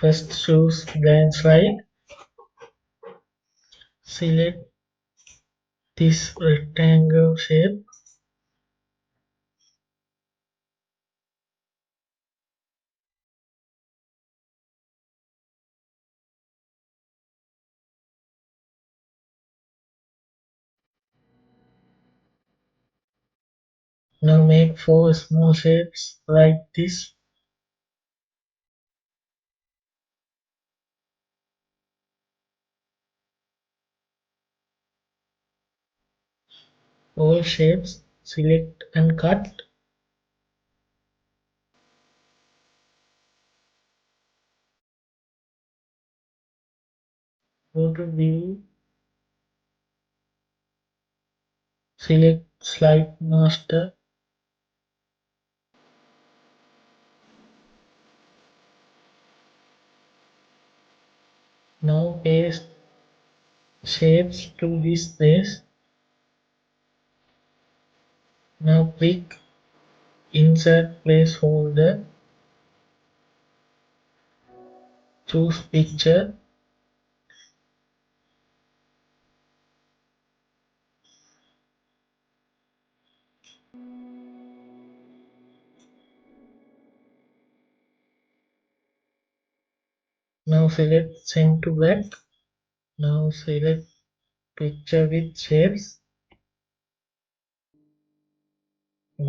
First choose blank slide. Select this rectangle shape. Now make 4 small shapes like this. All shapes, select and cut. Go to view, select slide master. Now paste shapes to this base. Now click insert placeholder. Choose picture. Now select send to back. Now select picture with shapes.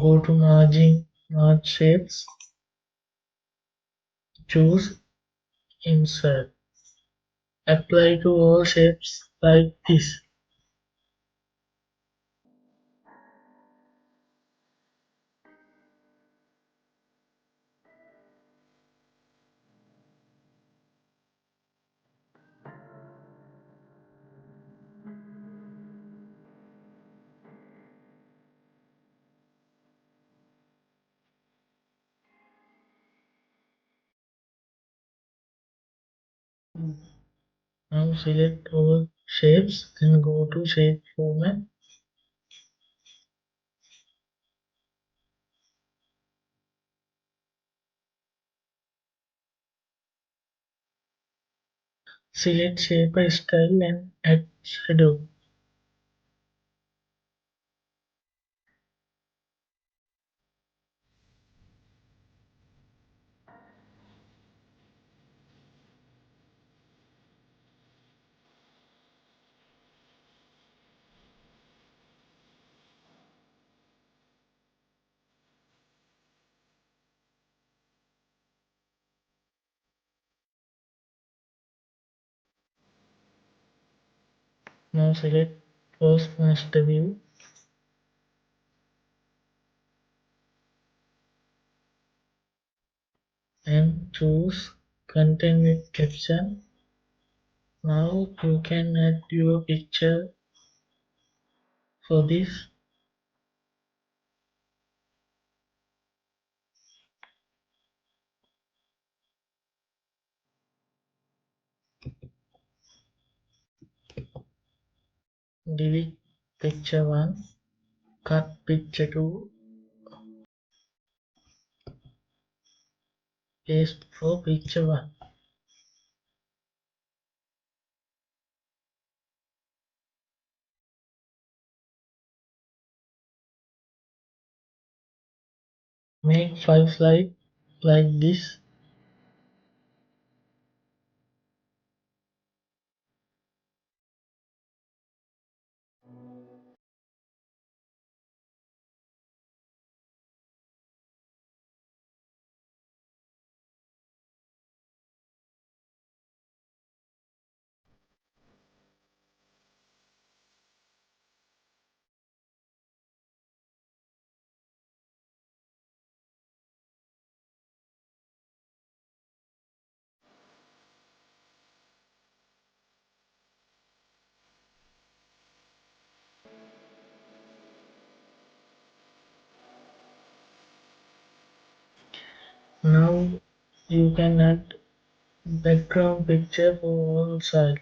Go to margin, merge shapes. Choose insert. Apply to all shapes like this. Now select all shapes and go to shape format. Select shape style and add shadow. Now select close master view. And choose content with caption. Now you can add your picture for this. Delete picture 1, cut picture 2, paste for picture 1. Make 5 slides like this. Now you can add background picture for all sides.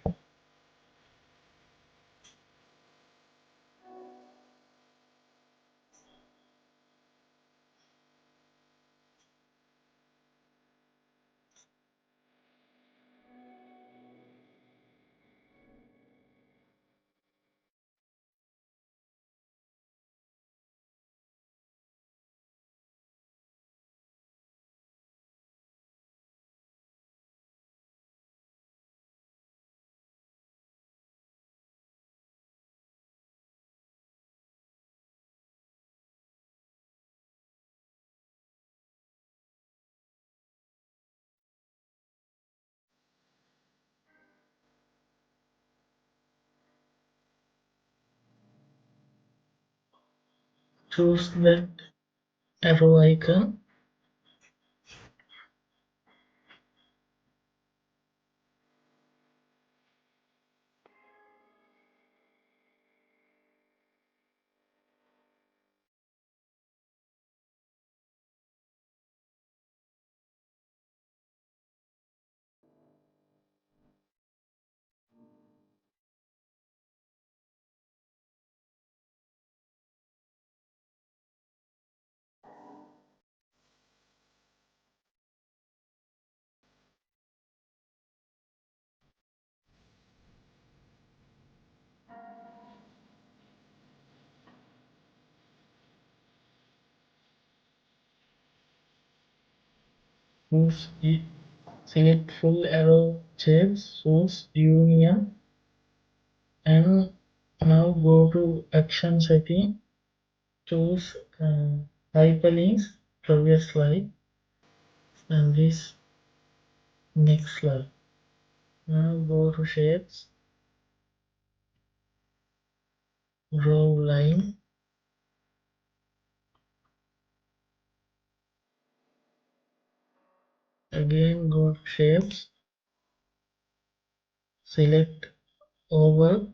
Choose that arrow icon. Choose select full arrow shapes. Choose union. And now go to action setting. Choose hyperlinks. Previous slide. And this next slide. Now go to shapes. Draw line. Again go to shapes. Select oval.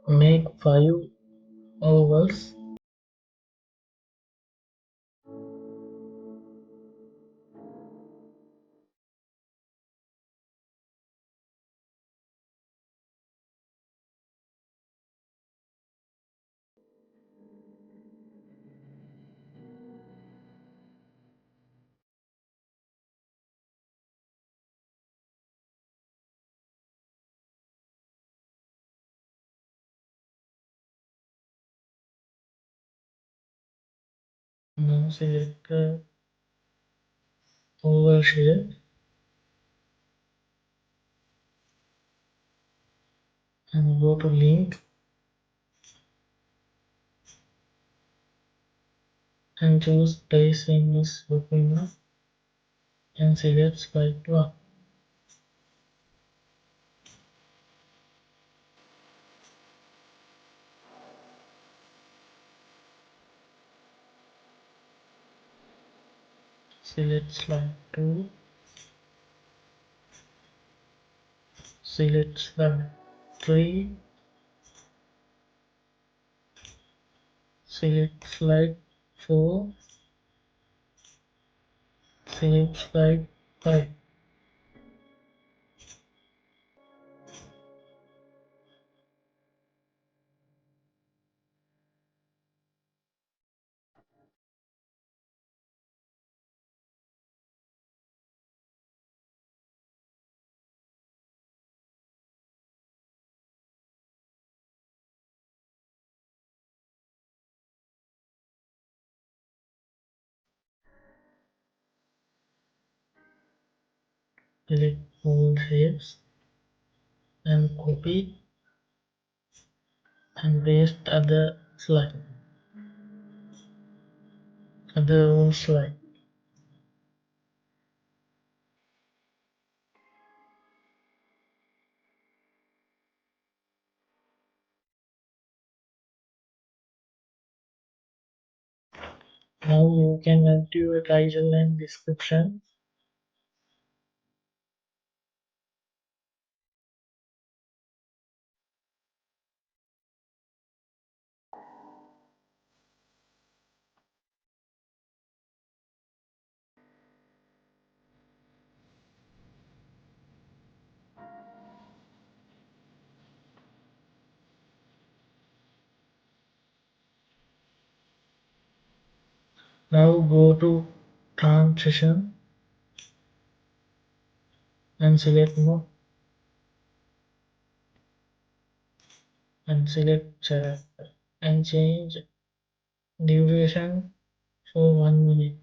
Make 5 ovals. Now select oval shape and go to link and choose place in this document and select slide 1. Select slide 2. Select slide 3. Select slide 4. Select slide 5. Select all shapes and copy and paste other slide. Now you can add your title and description. Now go to transition and select more and select and change duration for 1 minute.